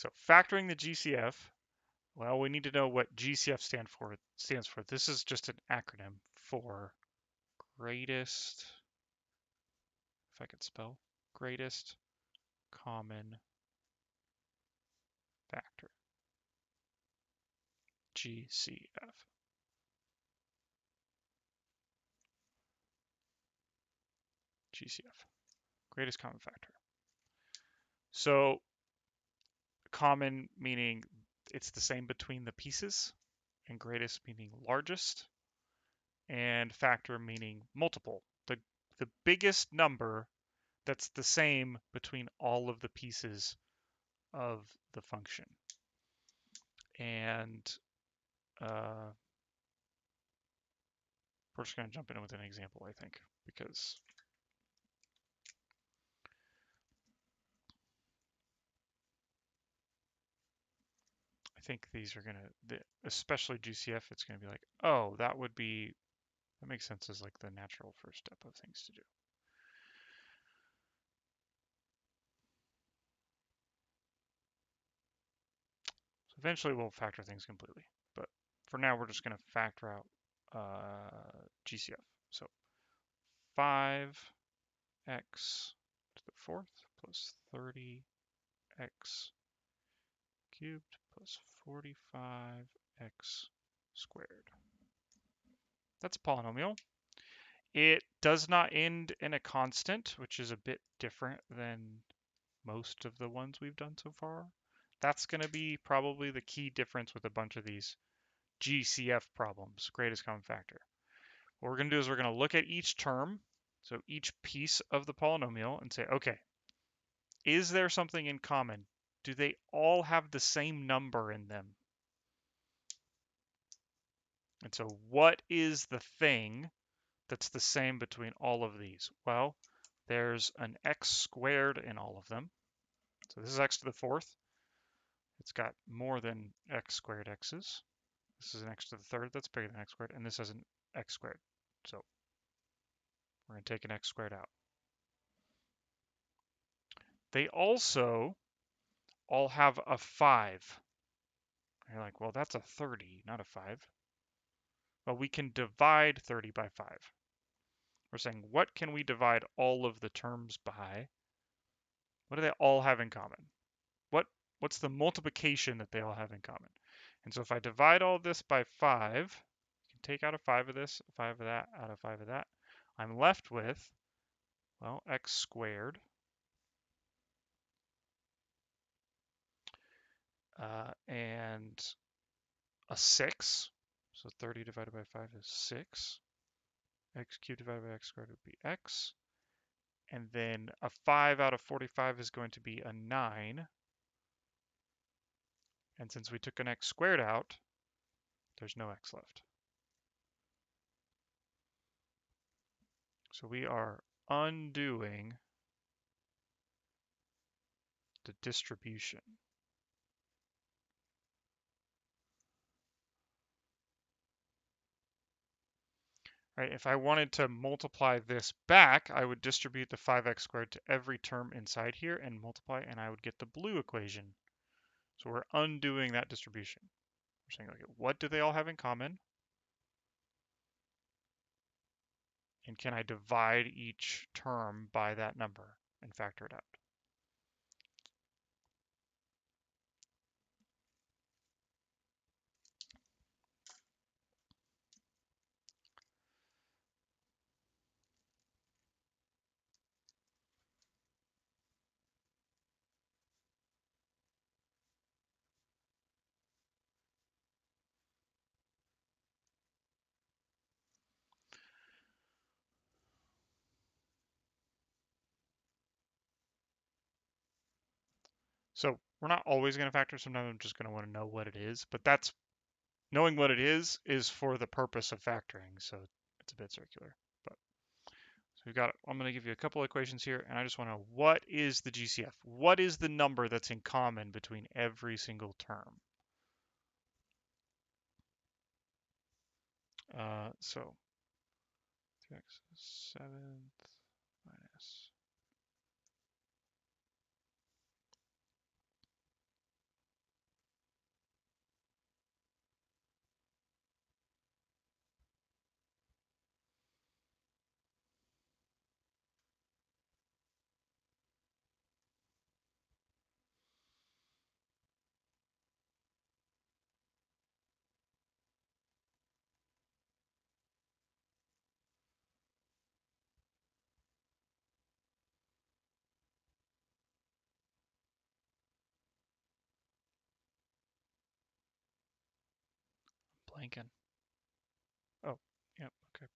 So factoring the GCF, well, we need to know what GCF stands for. This is just an acronym for greatest, if I could spell, greatest common factor, GCF. GCF, greatest common factor. So common meaning it's the same between the pieces, and greatest meaning largest, and factor meaning multiple. The biggest number that's the same between all of the pieces of the function. And we're just going to jump in with an example, I think, because I think these are going to, especially GCF, it's going to be like, oh, that makes sense as like the natural first step of things to do. So eventually we'll factor things completely, but for now we're just going to factor out GCF. So 5x to the fourth plus 30x cubed plus 45x squared. That's a polynomial. It does not end in a constant, which is a bit different than most of the ones we've done so far. That's going to be probably the key difference with a bunch of these GCF problems, greatest common factor. What we're going to do is we're going to look at each term, so each piece of the polynomial, and say, okay, is there something in common? Do they all have the same number in them? And so what is the thing that's the same between all of these? Well, there's an x squared in all of them. So this is x to the fourth. It's got more than x squared x's. This is an x to the third that's bigger than x squared, and this has an x squared. So we're going to take an x squared out. They also all have a 5. And you're like, well, that's a 30, not a 5. Well, we can divide 30 by 5. We're saying, what can we divide all of the terms by? What do they all have in common? What's the multiplication that they all have in common? And so if I divide all this by 5, you can take out a 5 of this, a 5 of that, out of 5 of that. I'm left with, well, x squared and a 6. So 30 divided by 5 is 6. X cubed divided by x squared would be x. And then a 5 out of 45 is going to be a 9. And since we took an x squared out, there's no x left. So we are undoing the distribution. Right, if I wanted to multiply this back, I would distribute the 5x squared to every term inside here and multiply, and I would get the blue equation. So we're undoing that distribution. We're saying, okay, what do they all have in common? And can I divide each term by that number and factor it out? So we're not always going to factor. Sometimes I'm just going to want to know what it is. But that's knowing what it is for the purpose of factoring. So it's a bit circular. But so we've got, I'm going to give you a couple equations here. And I just want to know, what is the GCF? What is the number that's in common between every single term? So 3x 7th minus blanking. Oh, yep, okay.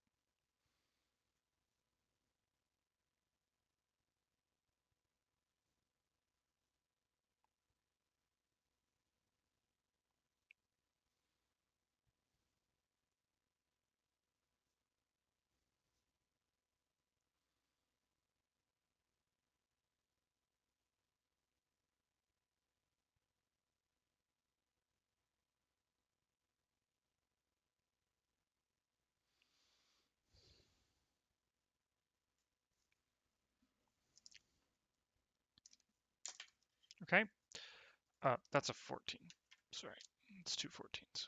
Okay, that's a 14. Sorry, it's two 14s.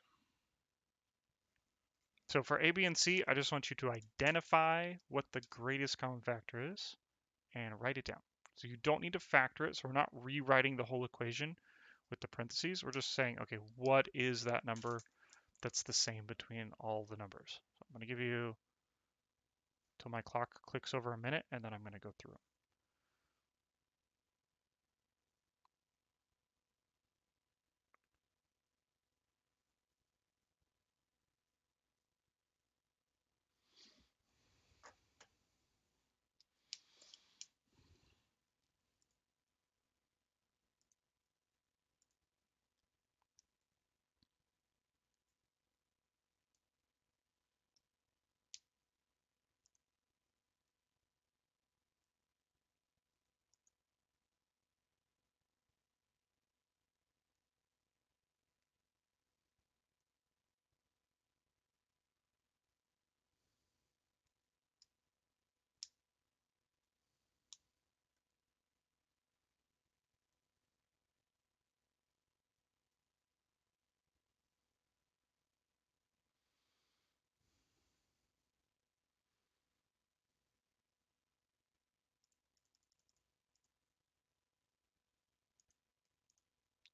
So for A, B, and C, I just want you to identify what the greatest common factor is and write it down. So you don't need to factor it, so we're not rewriting the whole equation with the parentheses. We're just saying, okay, what is that number that's the same between all the numbers? So I'm going to give you till my clock clicks over a minute, and then I'm going to go through them.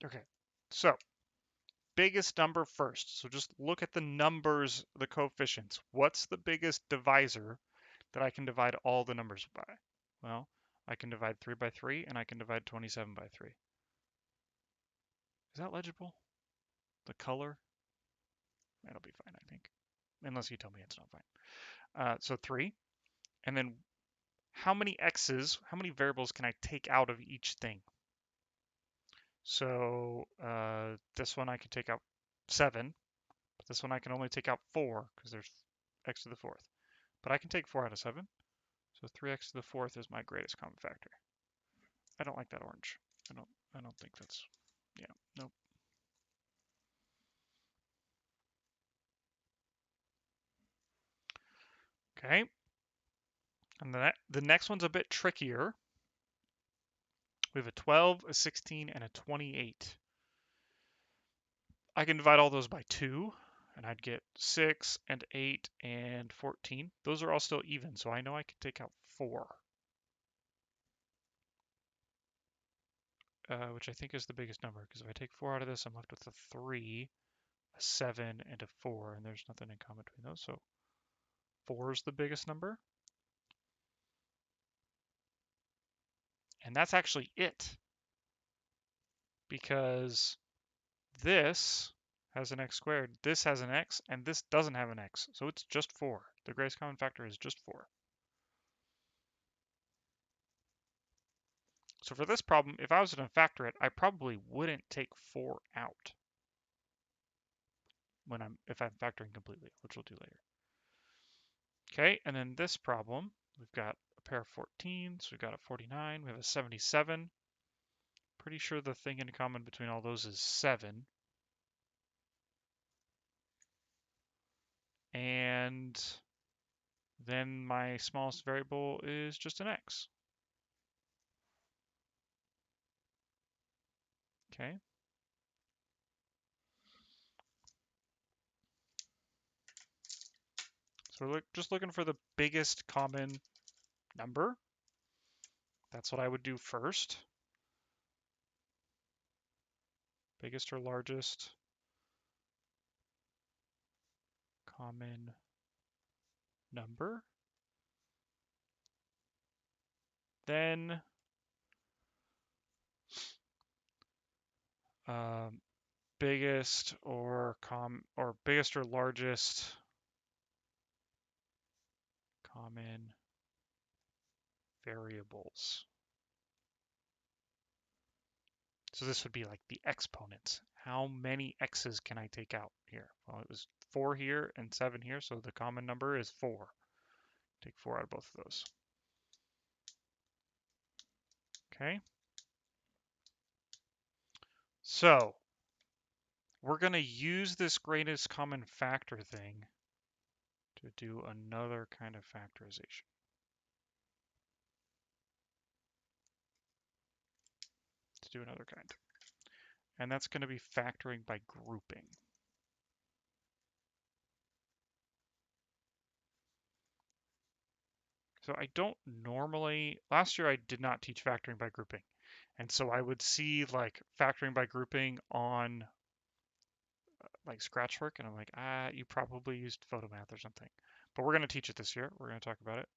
Okay, so biggest number first. So just look at the numbers, the coefficients. What's the biggest divisor that I can divide all the numbers by? Well, I can divide 3 by 3, and I can divide 27 by 3. Is that legible? The color? That'll be fine, I think. Unless you tell me it's not fine. So 3. And then how many x's, how many variables can I take out of each thing? So this one I can take out 7. But this one I can only take out 4 because there's x to the 4th. But I can take 4 out of 7. So 3x to the 4th is my greatest common factor. I don't like that orange. I don't think that's, yeah, nope. Okay. And the next one's a bit trickier. We have a 12, a 16, and a 28. I can divide all those by 2, and I'd get 6 and 8 and 14. Those are all still even, so I know I can take out 4, which I think is the biggest number, because if I take 4 out of this, I'm left with a 3, a 7, and a 4, and there's nothing in common between those, so 4 is the biggest number. And that's actually it, because this has an x squared, this has an x, and this doesn't have an x, so it's just 4. The greatest common factor is just 4. So for this problem, if I was going to factor it, I probably wouldn't take 4 out if I'm factoring completely, which we'll do later. Okay, and then this problem, we've got a pair of 14s, we've got a 49, we have a 77. Pretty sure the thing in common between all those is 7. And then my smallest variable is just an x. Okay. So we're just looking for the biggest common number. That's what I would do first. Biggest or largest common number. Then biggest or biggest or largest common variables. So this would be like the exponents. How many x's can I take out here? Well, it was 4 here and 7 here, so the common number is 4. Take 4 out of both of those. Okay. So we're going to use this greatest common factor thing to do another kind of factorization. To do another kind. And that's going to be factoring by grouping. So I don't normally, last year I did not teach factoring by grouping. And so I would see like factoring by grouping on like scratch work, and I'm like, you probably used photomath or something. But we're going to teach it this year. We're going to talk about it.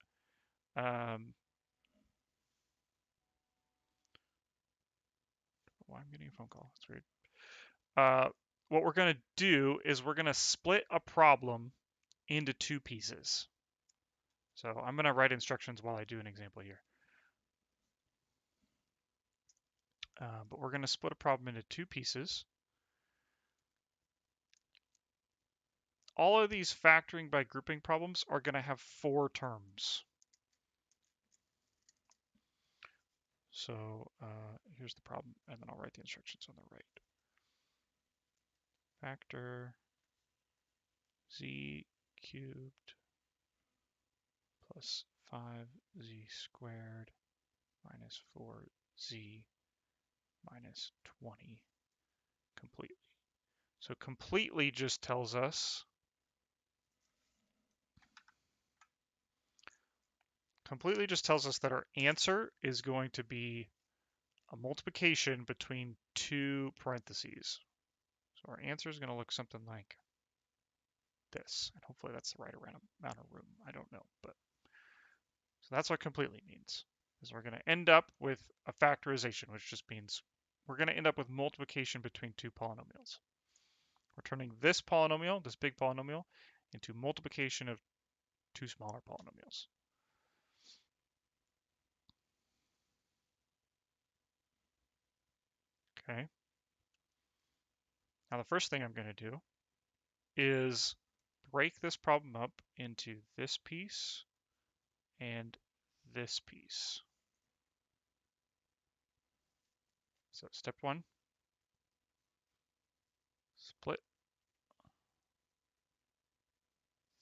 Why I'm getting a phone call? That's weird. What we're going to do is we're going to split a problem into 2 pieces. So I'm going to write instructions while I do an example here. But we're going to split a problem into 2 pieces. All of these factoring by grouping problems are going to have 4 terms. So here's the problem, and then I'll write the instructions on the right. Factor z cubed plus 5z squared minus 4z minus 20 completely. So completely just tells us that our answer is going to be a multiplication between 2 parentheses. So our answer is going to look something like this, and hopefully that's the right amount of room. I don't know, but so that's what completely means. Is we're going to end up with a factorization, which just means we're going to end up with multiplication between 2 polynomials. We're turning this polynomial, this big polynomial, into multiplication of 2 smaller polynomials. Okay. Now the first thing I'm going to do is break this problem up into this piece and this piece. So step 1, split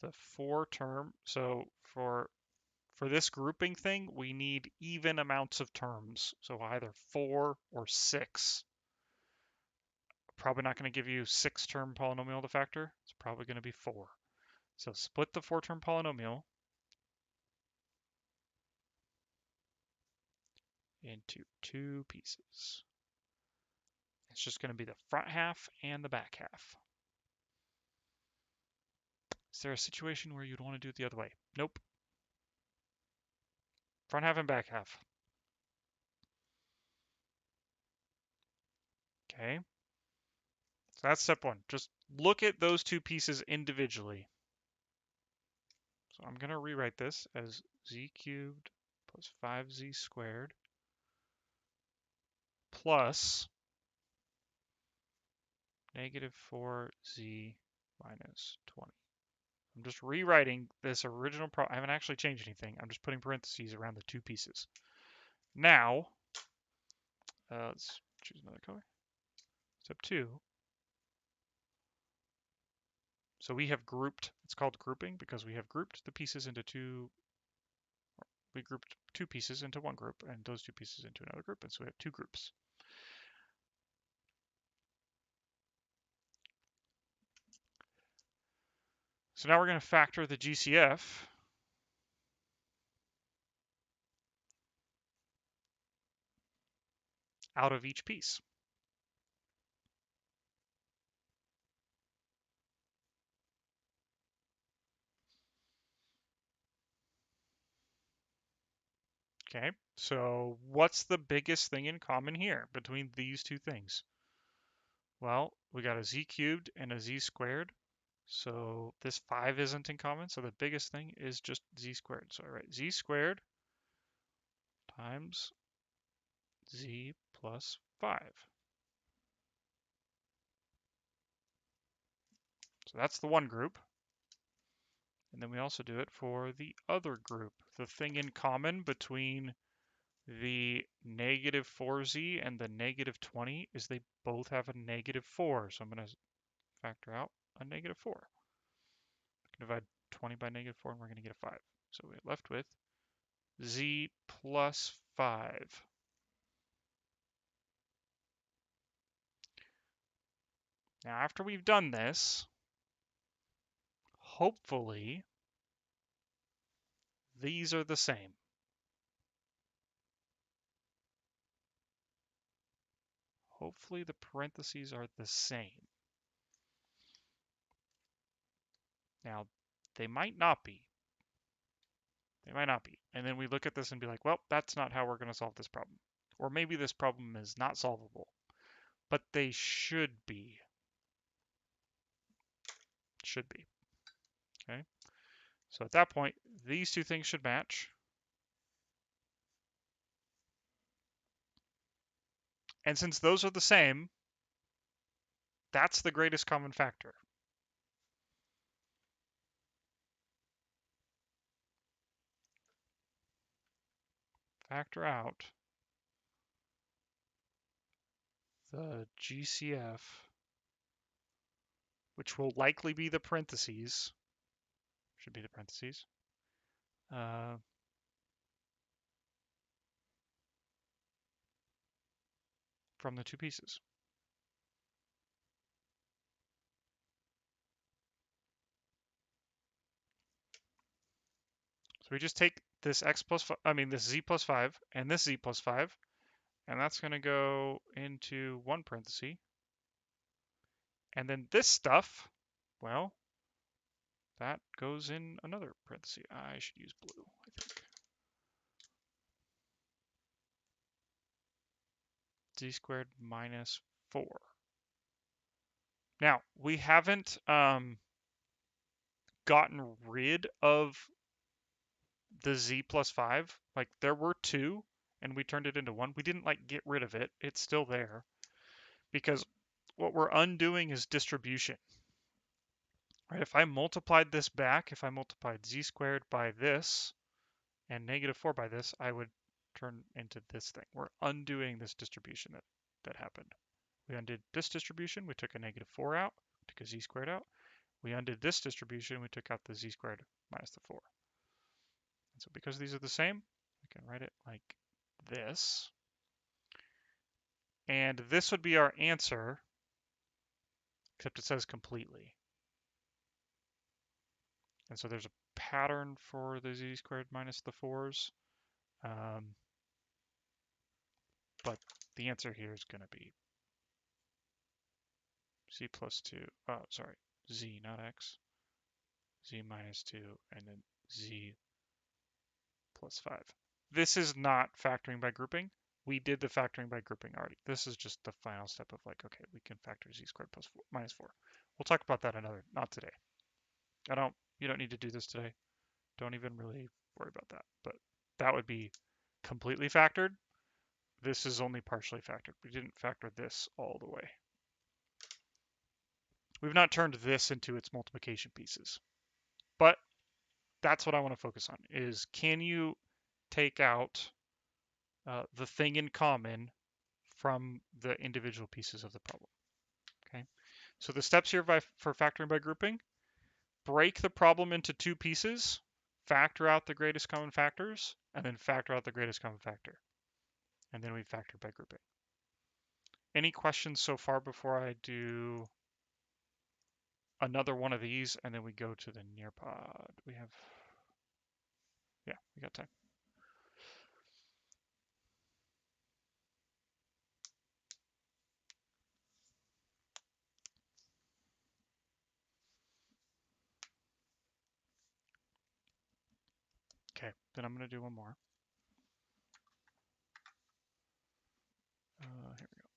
the 4 term. So for this grouping thing, we need even amounts of terms. So either 4 or 6. Probably not going to give you 6-term polynomial to factor. It's probably going to be 4. So split the 4-term polynomial into 2 pieces. It's just going to be the front half and the back half. Is there a situation where you'd want to do it the other way? Nope. Front half and back half. Okay. So that's step 1. Just look at those 2 pieces individually. So I'm going to rewrite this as z cubed plus 5z squared plus negative 4z minus 20. I'm just rewriting this original problem. I haven't actually changed anything. I'm just putting parentheses around the 2 pieces. Now, let's choose another color. Step 2. So we have grouped, it's called grouping because we have grouped the pieces into 2, we grouped 2 pieces into 1 group and those 2 pieces into another group, and so we have 2 groups. So now we're going to factor the GCF out of each piece. Okay, so what's the biggest thing in common here between these 2 things? Well, we got a z cubed and a z squared. So this 5 isn't in common. So the biggest thing is just z squared. So I write z squared times z plus 5. So that's the one group. And then we also do it for the other group. The thing in common between the negative 4z and the negative 20 is they both have a negative 4. So I'm going to factor out a negative 4. We can divide 20 by negative 4 and we're going to get a 5. So we're left with z plus 5. Now after we've done this, hopefully these are the same. Hopefully the parentheses are the same. Now, they might not be. They might not be. And then we look at this and be like, well, that's not how we're going to solve this problem. Or maybe this problem is not solvable. But they should be. Should be. Okay? So at that point, these two things should match. And since those are the same, that's the greatest common factor. Factor out the GCF, which will likely be the parentheses, should be the parentheses, from the two pieces. So we just take this this z plus 5 and this z plus 5, and that's going to go into one parenthesis. And then this stuff, well, that goes in another parenthesis. I should use blue, I think. Z squared minus 4. Now, we haven't gotten rid of the z plus 5. Like, there were 2, and we turned it into 1. We didn't, like, get rid of it. It's still there. Because what we're undoing is distribution. Right, if I multiplied this back, if I multiplied z squared by this and negative 4 by this, I would turn into this thing. We're undoing this distribution that happened. We undid this distribution, we took a negative 4 out, took a z squared out. We undid this distribution, we took out the z squared minus the 4. And so because these are the same, we can write it like this. And this would be our answer, except it says completely. And so there's a pattern for the z squared minus the 4s. But the answer here is going to be z plus 2, z, not x, z minus 2, and then z plus 5. This is not factoring by grouping. We did the factoring by grouping already. This is just the final step of like, okay, we can factor z squared plus 4, minus 4. We'll talk about that not today. You don't need to do this today. Don't even really worry about that. But that would be completely factored. This is only partially factored. We didn't factor this all the way. We've not turned this into its multiplication pieces. But that's what I want to focus on is, can you take out the thing in common from the individual pieces of the problem? Okay. So the steps here for factoring by grouping: break the problem into two pieces, factor out the greatest common factors, and then factor out the greatest common factor. And then we factor by grouping. Any questions so far before I do another one of these and then we go to the Nearpod? We got time. Okay, then I'm going to do one more. Here we go.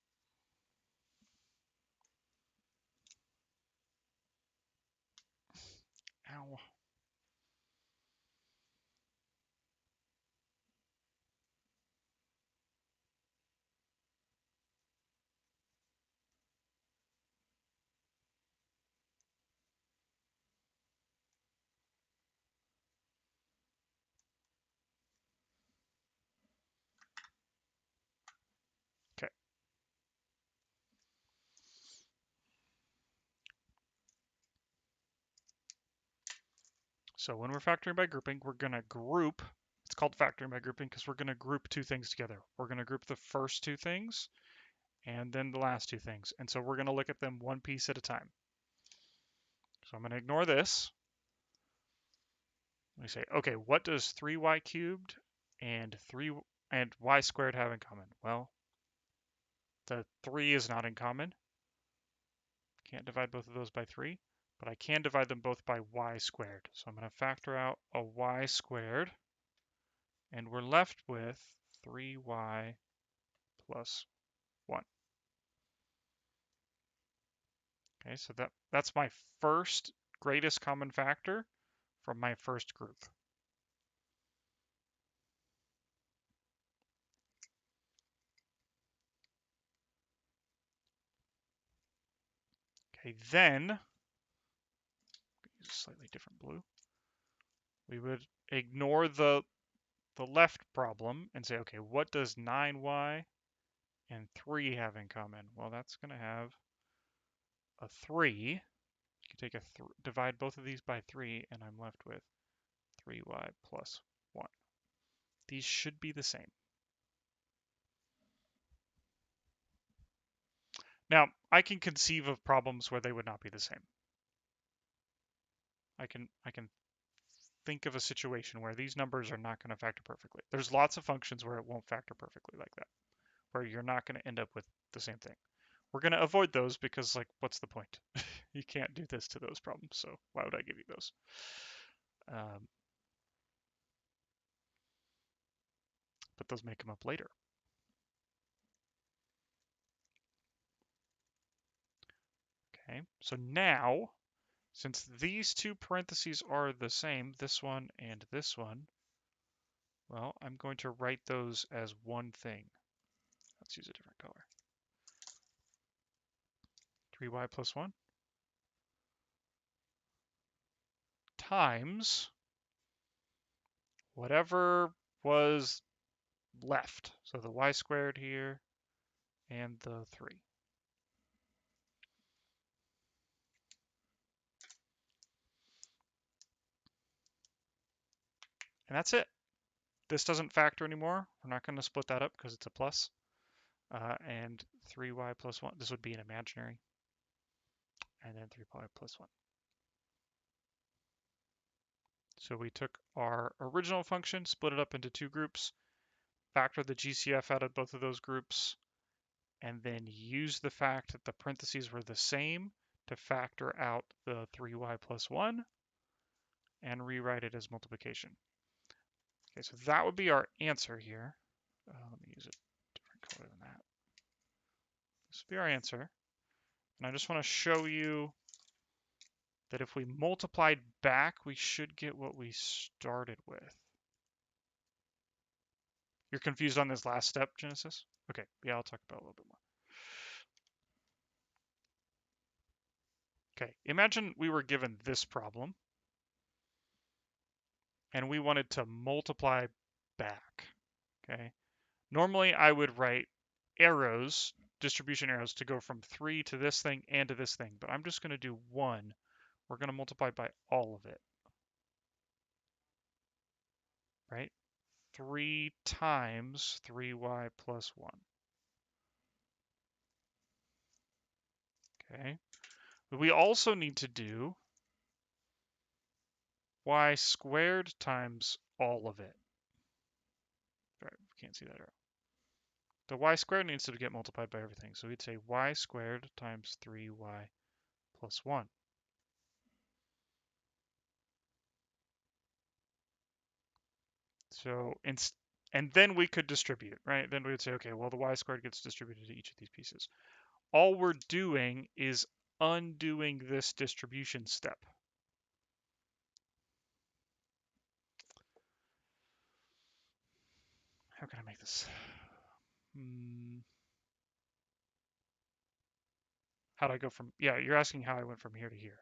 So when we're factoring by grouping, we're going to group. It's called factoring by grouping because we're going to group two things together. We're going to group the first two things and then the last two things. And so we're going to look at them one piece at a time. So I'm going to ignore this. We say, okay, what does 3y cubed and y squared have in common? Well, the 3 is not in common. Can't divide both of those by 3, but I can divide them both by y squared. So I'm going to factor out a y squared, and we're left with 3y plus 1. Okay, so that's my first greatest common factor from my first group. Okay, then use a slightly different blue. We would ignore the left problem and say, okay, what does 9y and 3 have in common? Well, that's going to have a 3. You can take divide both of these by 3, and I'm left with 3y plus 1. These should be the same. Now, I can conceive of problems where they would not be the same. I can think of a situation where these numbers are not going to factor perfectly. There's lots of functions where it won't factor perfectly like that, where you're not going to end up with the same thing. We're going to avoid those because, like, what's the point? You can't do this to those problems, so why would I give you those? But those may come up later. Okay, so now, since these two parentheses are the same, this one and this one, well, I'm going to write those as one thing. Let's use a different color. 3y plus 1 times whatever was left. So the y squared here and the 3. And that's it. This doesn't factor anymore. We're not going to split that up because it's a plus. And 3y plus 1, this would be an imaginary. And then 3y plus 1. So we took our original function, split it up into two groups, factored the GCF out of both of those groups, and then used the fact that the parentheses were the same to factor out the 3y plus 1 and rewrite it as multiplication. Okay, so that would be our answer here. Let me use a different color than that. This would be our answer. And I just want to show you that if we multiplied back, we should get what we started with. You're confused on this last step, Genesis? Okay, yeah, I'll talk about it a little bit more. Okay, imagine we were given this problem and we wanted to multiply back, okay? Normally I would write arrows, distribution arrows, to go from 3 to this thing and to this thing, but I'm just going to do 1. We're going to multiply by all of it, right? 3 times 3y plus 1. Okay. But we also need to do y squared times all of it. Right, we can't see that arrow. The y squared needs to get multiplied by everything. So we'd say y squared times 3y plus 1. So, and then we could distribute, right? Then we would say, okay, well, the y squared gets distributed to each of these pieces. All we're doing is undoing this distribution step. How can I make this? How do I go from, yeah, you're asking how I went from here to here,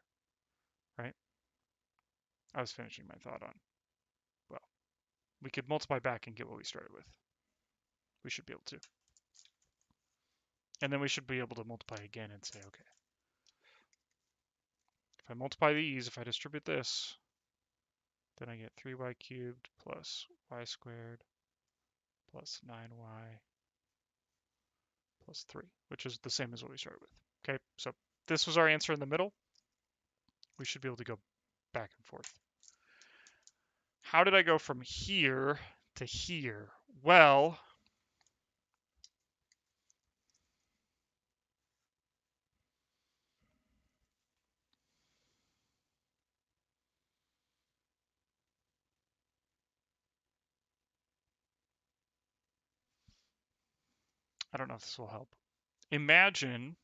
right? I was finishing my thought on, well, we could multiply back and get what we started with. We should be able to. And then we should be able to multiply again and say, okay, if I multiply these, if I distribute this, Then I get 3y cubed plus y squared plus 9y plus 3, which is the same as what we started with. Okay, so this was our answer in the middle. We should be able to go back and forth. How did I go from here to here? Well, I don't know if this will help. Imagine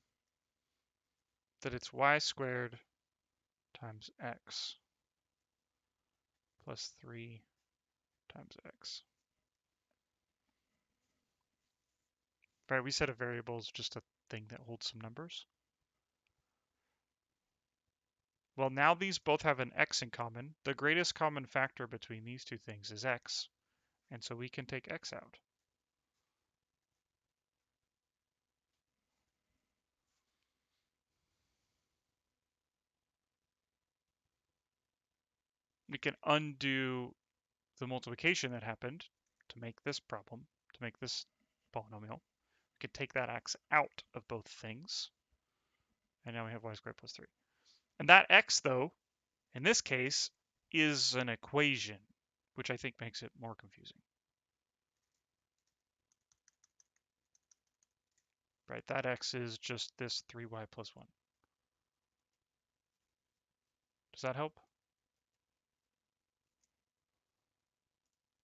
that it's y squared times x plus 3 times x. Right, we said a variable is just a thing that holds some numbers. Well, now these both have an x in common. The greatest common factor between these two things is x, and so we can take x out. We can undo the multiplication that happened to make this problem, to make this polynomial. We could take that x out of both things, and now we have y squared plus 3. And that x, though, in this case, is an equation, which I think makes it more confusing. Right, that x is just this 3y plus 1. Does that help?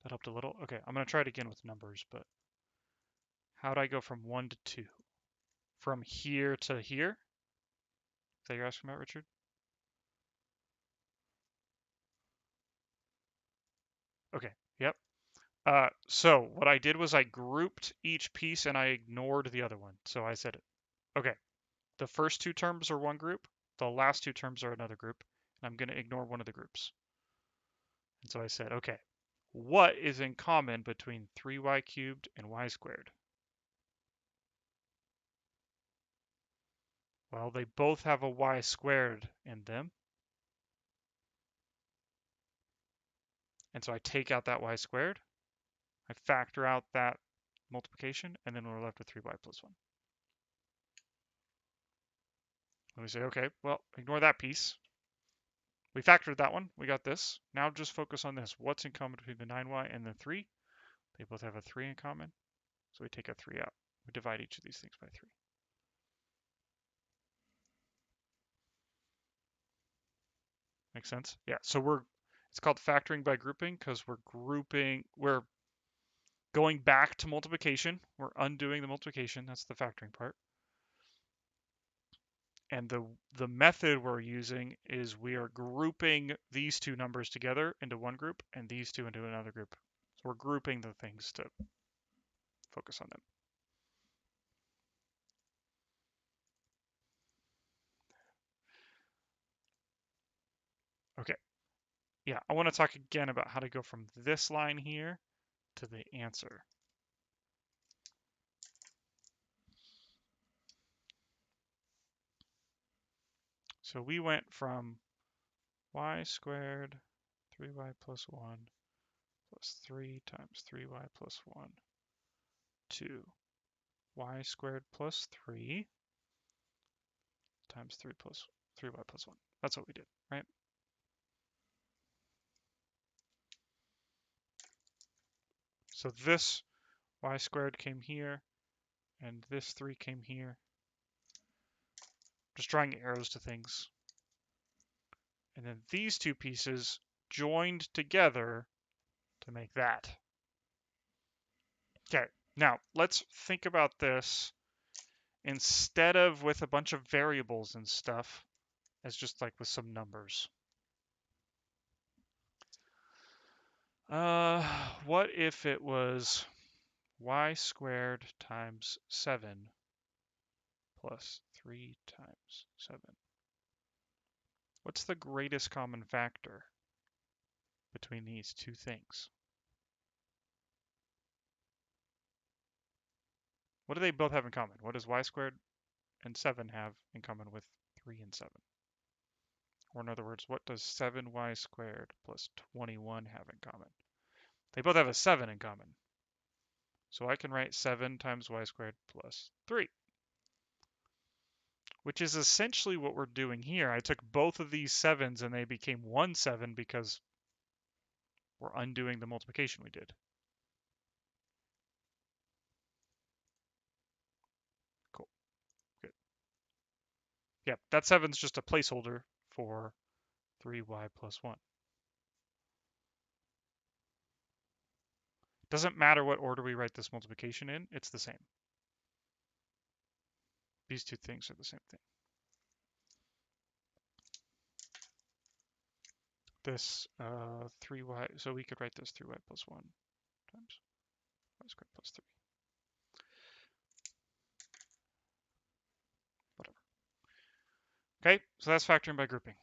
That helped a little? Okay, I'm going to try it again with numbers, but how would I go from 1 to 2? From here to here? Is that you're asking about, Richard? Okay, yep. So what I did was I grouped each piece and I ignored the other one. So I said, okay, the first two terms are one group, the last two terms are another group, and I'm going to ignore one of the groups. And so I said, okay, what is in common between 3y cubed and y squared? Well, they both have a y squared in them. And so I take out that y squared, I factor out that multiplication, and then we're left with 3y plus 1. And we say, okay, well, ignore that piece. We factored that one. We got this. Now just focus on this. What's in common between the 9y and the 3? They both have a 3 in common. So we take a 3 out. We divide each of these things by 3. Make sense? Yeah, so it's called factoring by grouping because we're going back to multiplication. We're undoing the multiplication. That's the factoring part. And the method we're using is we are grouping these two numbers together into one group and these two into another group. So we're grouping the things to focus on them. Okay. Yeah, I want to talk again about how to go from this line here to the answer. So we went from y squared 3y plus 1 plus 3 times 3y plus 1 to y squared plus 3 times 3y plus 1. That's what we did, right? So this y squared came here, and this 3 came here. Just drawing arrows to things. And then these two pieces joined together to make that. Okay, now let's think about this instead of with a bunch of variables and stuff, as just like with some numbers. What if it was y squared times 7 plus 3 times 7? What's the greatest common factor between these two things? What do they both have in common? What does y squared and 7 have in common with 3 and 7? Or in other words, what does 7y squared plus 21 have in common? They both have a 7 in common. So I can write 7 times y squared plus 3, which is essentially what we're doing here. I took both of these 7s and they became 1 7 because we're undoing the multiplication we did. Cool. Good. Yep, that 7's just a placeholder for 3y plus 1. Doesn't matter what order we write this multiplication in, it's the same. These two things are the same thing. This 3y, so we could write this 3y plus 1 times y squared plus 3. Whatever. Okay, so that's factoring by grouping.